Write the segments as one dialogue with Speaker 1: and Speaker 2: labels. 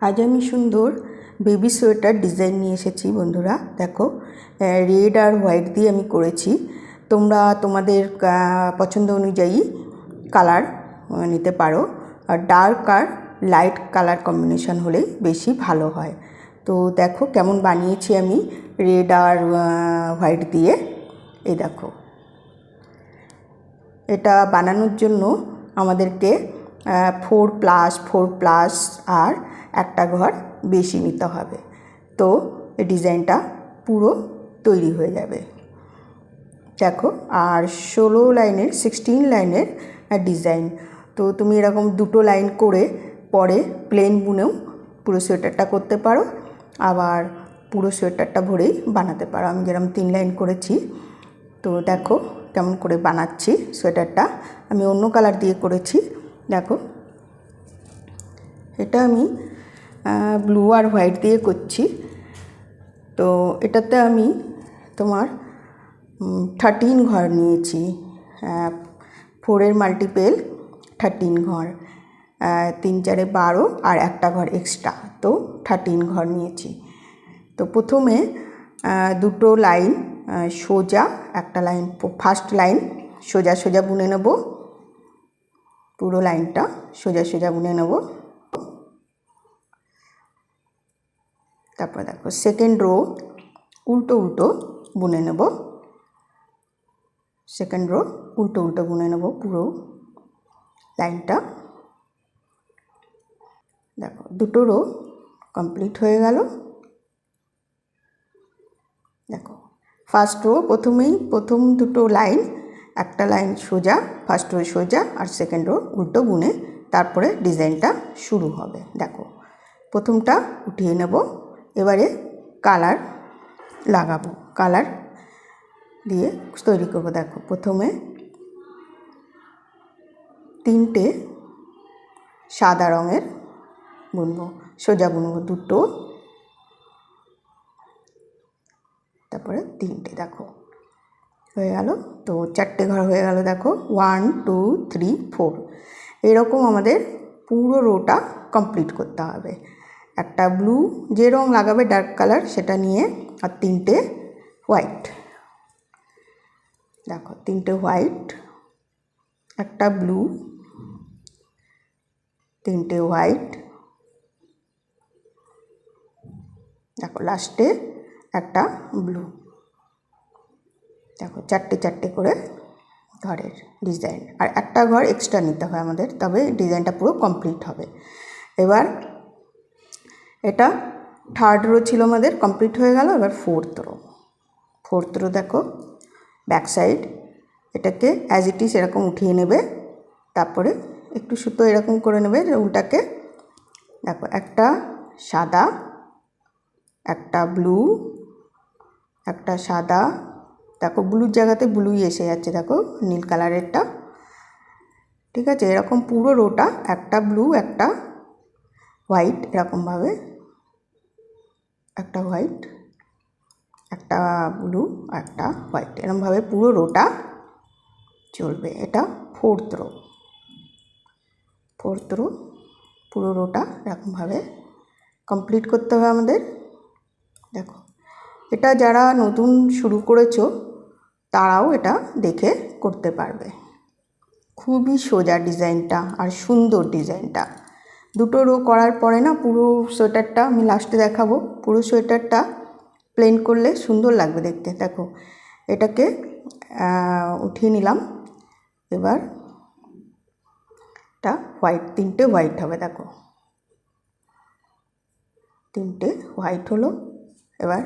Speaker 1: আজ আমি সুন্দর বেবি সোয়েটার ডিজাইন নিয়ে এসেছি বন্ধুরা। দেখো, রেড আর হোয়াইট দিয়ে আমি করেছি। তোমরা তোমাদের পছন্দ অনুযায়ী কালার নিতে পারো, আর ডার্ক আর লাইট কালার কম্বিনেশন হলেই বেশি ভালো হয়। তো দেখো কেমন বানিয়েছি আমি রেড আর হোয়াইট দিয়ে। এই দেখো, এটা বানানোর জন্য আমাদেরকে 4+4+ আর একটা ঘর বেশি নিতে হবে। তো এই ডিজাইনটা পুরো তৈরি হয়ে যাবে। দেখো, আর 16 লাইনের ডিজাইন। তো তুমি এরকম 2 লাইন করে পরে প্লেন বুনেও পুরো সোয়েটারটা করতে পারো, আবার পুরো সোয়েটারটা ভরেই বানাতে পারো। আমি যেরকম 3 লাইন করেছি। তো দেখো কেমন করে বানাচ্ছি সোয়েটারটা। আমি অন্য কালার দিয়ে করেছি। দেখো, এটা আমি ব্লু আর হোয়াইট দিয়ে করছি। তো এটাতে আমি তোমার 13 ঘর নিয়েছি। 4-এর মাল্টিপেল 13 ঘর, 3-4-এ 12 আর একটা ঘর এক্সট্রা, তো 13 ঘর নিয়েছি। তো প্রথমে 2 লাইন সোজা, একটা লাইন ফার্স্ট লাইন সোজা সোজা বুনে নেব। পুরো লাইনটা সোজা সোজা বুনে নেব। তারপর দেখো সেকেন্ড রো উল্টো উল্টো বুনে নেব। সেকেন্ড রো উল্টো উল্টো বুনে নেব পুরো লাইনটা। দেখো 2 রো কমপ্লিট হয়ে গেল। দেখো ফার্স্ট রো প্রথমেই প্রথম 2 লাইন, একটা লাইন সোজা, ফার্স্ট রো সোজা আর সেকেন্ড রো উল্টো বুনে তারপরে ডিজাইনটা শুরু হবে। দেখো প্রথমটা উঠিয়ে নেব, এবারে কালার লাগাবো, কালার দিয়ে তৈরি করবো। দেখো প্রথমে 3টে সাদা রঙের বুনবো, সোজা বুনবো 2, তারপরে 3টে। দেখো হয়ে গেল। তো 4টে ঘর হয়ে গেল। দেখো 1 2 3 4 এরকম আমাদের পুরো রোটা কমপ্লিট করতে হবে। একটা ব্লু, যে রং লাগাবে ডার্ক কালার সেটা নিয়ে, আর 3টে হোয়াইট। দেখো 3টে হোয়াইট, একটা ব্লু, 3টে হোয়াইট। দেখো লাস্টে একটা ব্লু। দেখো 4টে করে ঘরের ডিজাইন, আর একটা ঘর এক্সট্রা নিতে হয় আমাদের, তবে ডিজাইনটা পুরো কমপ্লিট হবে। এবার এটা 3rd রো ছিল আমাদের, কমপ্লিট হয়ে গেল। এবার 4th রো দেখো ব্যাক সাইড, এটাকে অ্যাজ ইট ইজ এরকম উঠিয়ে নেবে, তারপরে একটু সুতো এরকম করে নেবে উল্টাকে। দেখো একটা সাদা, একটা ব্লু, একটা সাদা। দেখো ব্লুর জায়গাতে ব্লুই এসে যাচ্ছে, দেখো নীল কালারেরটা। ঠিক আছে, এরকম পুরো রোটা একটা ব্লু, একটা হোয়াইট, এরকমভাবে একটা হোয়াইট, একটা ব্লু, একটা হোয়াইট, এরকমভাবে পুরো রোটা চলবে। এটা 4th রো। 4th রো পুরো রোটা এরকমভাবে কমপ্লিট করতে হবে আমাদের। দেখো এটা যারা নতুন শুরু করেছো তারাও এটা দেখে করতে পারবে। খুবই সোজা ডিজাইনটা আর সুন্দর ডিজাইনটা। 2 রো করার পরে না পুরো সোয়েটারটা আমি লাস্টে দেখাবো, পুরো সোয়েটারটা প্লেন করলে সুন্দর লাগবে দেখতে। দেখো এটাকে উঠিয়ে নিলাম। এবার এটা হোয়াইট, 3টে হোয়াইট হবে। দেখো 3টে হোয়াইট হলো। এবার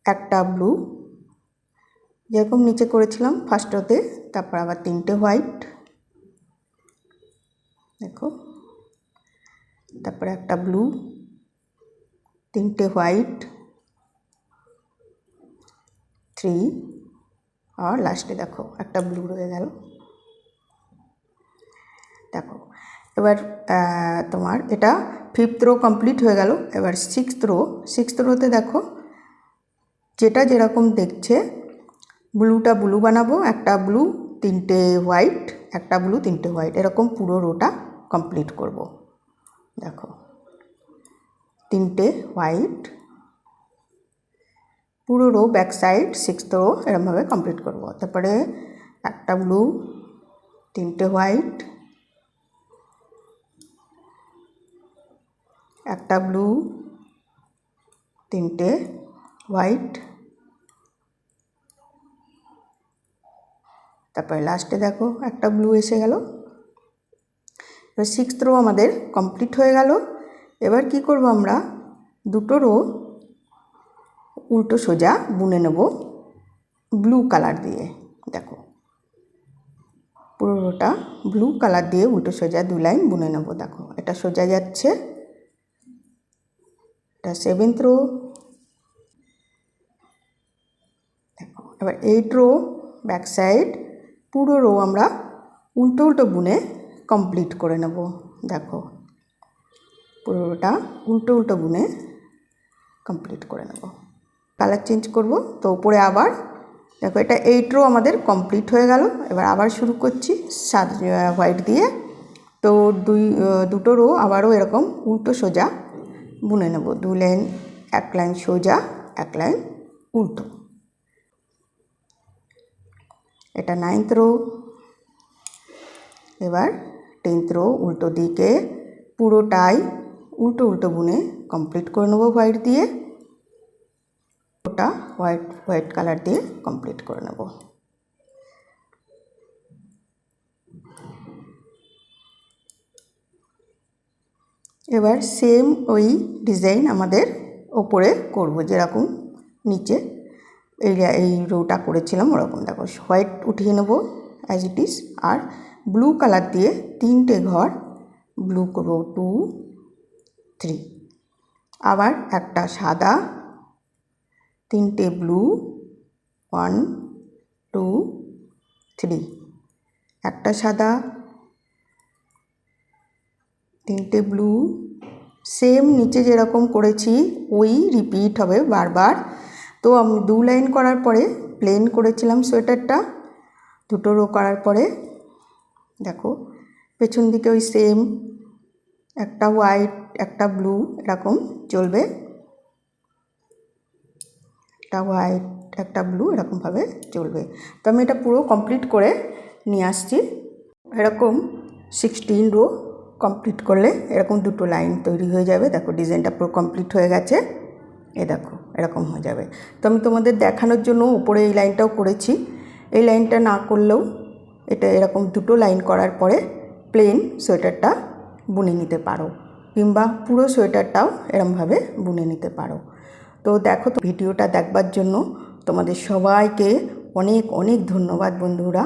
Speaker 1: একটা ব্লু, যেরকম নিচে করেছিলাম ফার্স্ট রোতে, তারপর আবার 3টে হোয়াইট। দেখো তারপরে একটা ব্লু, 3টে হোয়াইট, 3, আর লাস্টে দেখো একটা ব্লু রয়ে গেল। দেখো এবার তোমার এটা 5th রো কমপ্লিট হয়ে গেল। এবার 6th রোতে দেখো যেটা যেরকম দেখছে, ব্লুটা ব্লু বানাবো, একটা ব্লু 3টে হোয়াইট, একটা ব্লু 3টে হোয়াইট, এরকম পুরো রোটা কমপ্লিট করব। দেখো তিনটে হোয়াইট, পুরো row back side 6th row এরকমভাবে কমপ্লিট করব। তারপরে একটা ব্লু, তিনটে হোয়াইট, একটা ব্লু, তিনটে হোয়াইট, তারপরে লাস্টে দেখো একটা ব্লু এসে গেল। এবার 6th রো আমাদের কমপ্লিট হয়ে গেল। এবার কি করব, আমরা দুটো রো উল্টো সোজা বুনে নেব ব্লু কালার দিয়ে। দেখো পুরো রোটা ব্লু কালার দিয়ে উল্টো সোজা 2 লাইন বুনে নেব। দেখো এটা সোজা যাচ্ছে, এটা 7th রো। দেখো এবার 8 রো ব্যাক সাইড পুরো রো আমরা উল্টো উল্টো বুনে কমপ্লিট করে নেব। দেখো পুরোটা উল্টো উল্টো বুনে কমপ্লিট করে নেব। কালার চেঞ্জ করব, তো উপরে আবার দেখো এটা 8 রো আমাদের কমপ্লিট হয়ে গেল। এবার আবার শুরু করছি হোয়াইট দিয়ে। তো দুটো রো আবারও এরকম উল্টো সোজা বুনে নেব, 2 লাইন, 1 লাইন সোজা, 1 লাইন উল্টো। এটা 9th রো। এবার 10th রো উল্টো দিকে পুরোটাই উল্টো উল্টো বুনে কমপ্লিট করে নেব হোয়াইট দিয়ে। ওটা হোয়াইট কালার দিয়ে কমপ্লিট করে নেব। এবার সেম ওই ডিজাইন আমাদের ওপরে করব, যেরকম নিচে এই রোটা করেছিলাম ওরকম। দেখো হোয়াইট উঠিয়ে নেব অ্যাজ ইট ইজ, আর ব্লু কালার দিয়ে 3টে ঘর ব্লু করব, 2, 3। আবার একটা সাদা, 3টে ব্লু, 1, 2, 3। একটা সাদা, 3টে ব্লু, সেম নিচে যেরকম করেছি ওই রিপিট হবে বারবার। তো আমি 2 লাইন করার পরে প্লেন করেছিলাম সোয়েটারটা, দুটো রো করার পরে দেখো পেছন দিকে ওই সেম একটা হোয়াইট একটা ব্লু এরকম চলবে, একটা হোয়াইট একটা ব্লু এরকমভাবে চলবে। তো আমি এটা পুরো কমপ্লিট করে নিয়ে আসছি। এরকম 16 রো কমপ্লিট করলে এরকম দুটো লাইন তৈরি হয়ে যাবে। দেখো ডিজাইনটা পুরো কমপ্লিট হয়ে গেছে, এ দেখো এরকম হয়ে যাবে। তো আমি তোমাদের দেখানোর জন্য উপরে এই লাইনটাও করেছি। এই লাইনটা না করলেও এটা এরকম দুটো লাইন করার পরে প্লেন সোয়েটারটা বুনে নিতে পারো, কিংবা পুরো সোয়েটারটাও এরমভাবে বুনে নিতে পারো। তো দেখো, তো ভিডিওটা দেখবার জন্য তোমাদের সবাইকে অনেক অনেক ধন্যবাদ বন্ধুরা।